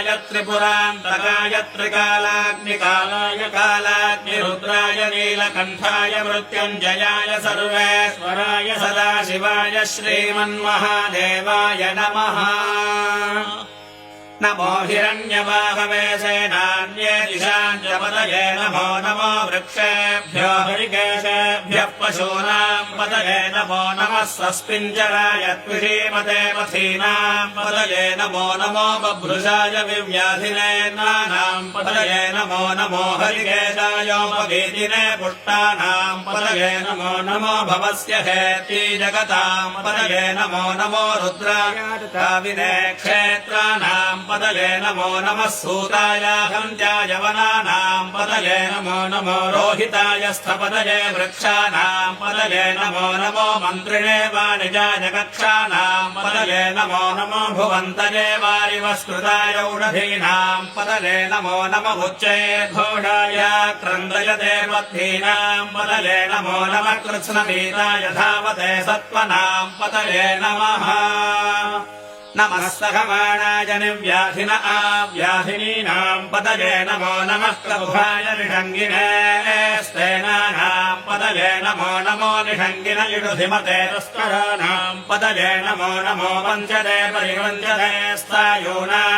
कालाय त्रिपुरान्तकाय त्रिकालाग्निकालाय कालाग्निरुद्राय नीलकण्ठाय मृत्युञ्जयाय सर्वेश्वराय सदाशिवाय श्रीमन्महादेवाय नमः। नमो हिरण्यवाहवे सेनान्ये दिशाञ्चपतये नमो नमो वृक्षेभ्यो हरिकेशेभ्यः पशूनाम् पतये नमो नमः स्वस्मिञ्जराय त्विषीमते पथीनाम् पतये नमो नमो बभ्रुषाय विव्याधिनेन्द्राणाम् पतये नमो नमो हरिकेशायोपवीतिने पुष्टानाम् पतये नमो नमो भवस्य हेति जगताम् पतये नमो नमो रुद्राय काविने क्षेत्राणाम् पतये नमो नमः सूताय हन्त्याय वनानाम् पतये नमो नमो रोहिताय स्थपतये वृक्षाणाम् पतये नमो नमो मन्त्रिणे वाणिजाय कक्षाणाम् पतये नमो नमो भुवन्तये वारिवस्कृताय औषधीनाम् पतये नमो नमो उच्चैर्घोषाय क्रन्दयते पद्धीनाम् पतये नमो नमः कृत्स्नभीताय धावते सत्त्वनाम् पतये नमः। नमः सखमाणाय निर्व्याधिन आव्याधिनीनाम् पतये नमो नमः प्रभुभाय निषङ्गिने स्तेनानाम् पतये नमो नमो निषङ्गिन युषधिमते तस्कराणाम् पतये नमो नमो वञ्चते परिवञ्चते स्थायूनाम्